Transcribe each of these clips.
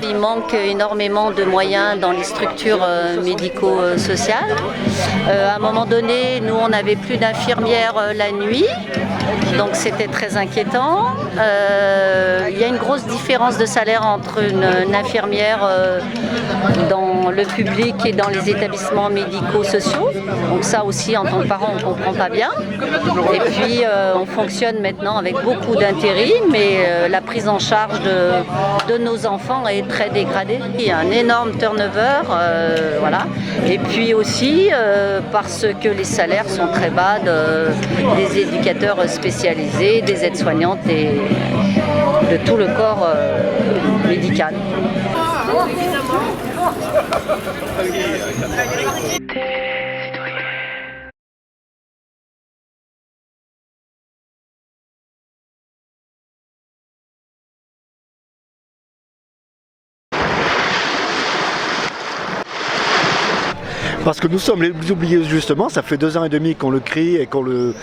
il manque énormément de moyens dans les structures médico-sociales. À un moment donné, nous, on n'avait plus d'infirmières la nuit, donc c'était très inquiétant. Il y a une grosse différence de salaire entre une infirmière dans le public et dans les établissements médico-sociaux. Donc ça aussi, en tant que parent, on ne comprend pas bien. Et puis, on fonctionne maintenant avec beaucoup d'intérim, mais la prise en charge de nos enfants est très dégradée. Il y a un énorme turnover, voilà. Et puis aussi, parce que les salaires sont très bas des éducateurs spécialisés, des aides-soignantes et de tout le corps médical. Parce que nous sommes les oubliés justement, ça fait 2 ans et demi qu'on le crie et qu'on le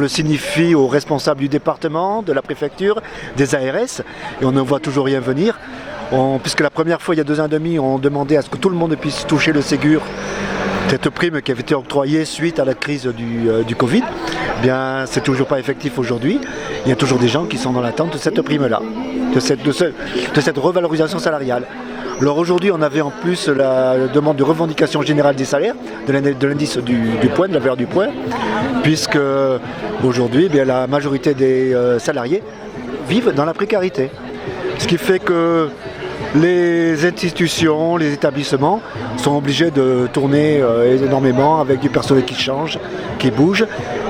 signifie aux responsables du département, de la préfecture, des ARS, et on ne voit toujours rien venir. Puisque la première fois, il y a 2 ans et demi, on demandait à ce que tout le monde puisse toucher le Ségur, cette prime qui avait été octroyée suite à la crise du Covid. Eh bien, c'est toujours pas effectif aujourd'hui. Il y a toujours des gens qui sont dans l'attente de cette prime-là, de cette revalorisation salariale. Alors aujourd'hui, on avait en plus la demande de revendication générale des salaires, de l'indice du point, de la valeur du point, puisque aujourd'hui, eh la majorité des salariés vivent dans la précarité. Ce qui fait que les institutions, les établissements sont obligés de tourner énormément avec du personnel qui change, qui bouge,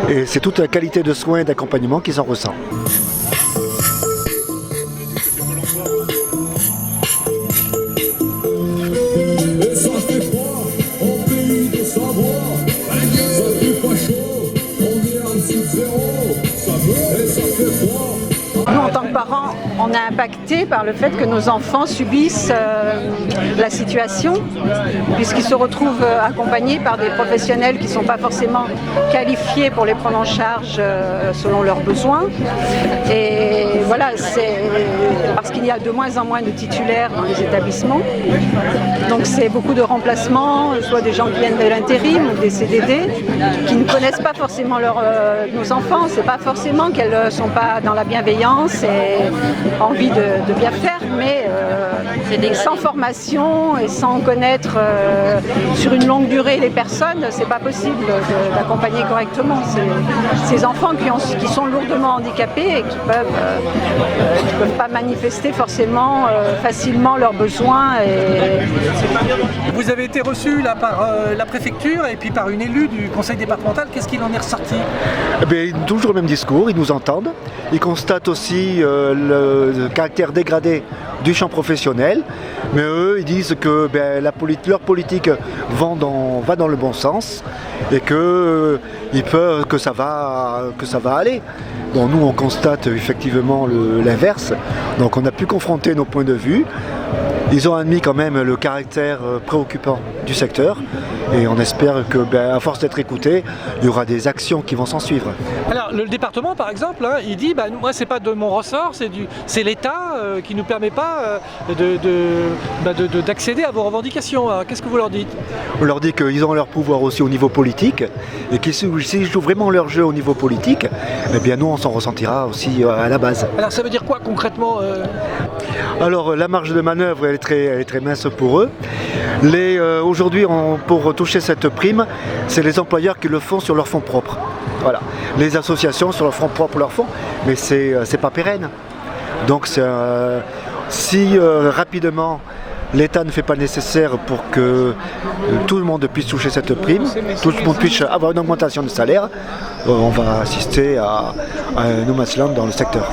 et c'est toute la qualité de soins et d'accompagnement qui s'en ressent. Nous, en tant que parents, on est impactés par le fait que nos enfants subissent la situation, puisqu'ils se retrouvent accompagnés par des professionnels qui ne sont pas forcément qualifiés pour les prendre en charge selon leurs besoins. Et voilà, c'est parce qu'il y a de moins en moins de titulaires dans les établissements. Donc c'est beaucoup de remplacements, soit des gens qui viennent de l'intérim ou des CDD, qui ne connaissent pas forcément nos enfants. C'est pas forcément qu'elles ne sont pas dans la bienveillance et envie de bien faire, mais sans formation et sans connaître sur une longue durée les personnes, c'est pas possible d'accompagner correctement ces enfants qui sont lourdement handicapés et qui peuvent pas manifester forcément facilement leurs besoins. Vous avez été reçu là par la préfecture et puis par une élue du conseil départemental. Qu'est-ce qu'il en est ressorti? Eh bien, toujours le même discours, ils nous entendent. Ils constatent aussi le caractère dégradé du champ professionnel, mais eux ils disent que leur politique va dans le bon sens et que ça va aller. Bon, nous on constate effectivement l'inverse, donc on a pu confronter nos points de vue. Ils ont admis quand même le caractère préoccupant du secteur et on espère que, à force d'être écoutés, il y aura des actions qui vont s'en suivre. Alors le département par exemple, hein, il dit moi c'est pas de mon ressort, c'est l'État qui ne nous permet pas d'accéder à vos revendications. Qu'est-ce que vous leur dites? On leur dit qu'ils ont leur pouvoir aussi au niveau politique et qu'ils s'ils jouent vraiment leur jeu au niveau politique, eh bien nous on s'en ressentira aussi à la base. Alors ça veut dire quoi concrètement? Alors la marge de manœuvre elle est très mince pour eux. Aujourd'hui pour toucher cette prime, c'est les employeurs qui le font sur leur fonds propres. Voilà. Les associations sur leur fonds propre leur font, mais c'est pas pérenne. Donc si rapidement l'État ne fait pas le nécessaire pour que tout le monde puisse toucher cette prime, tout le monde puisse avoir une augmentation de salaire, on va assister à un no man's land dans le secteur.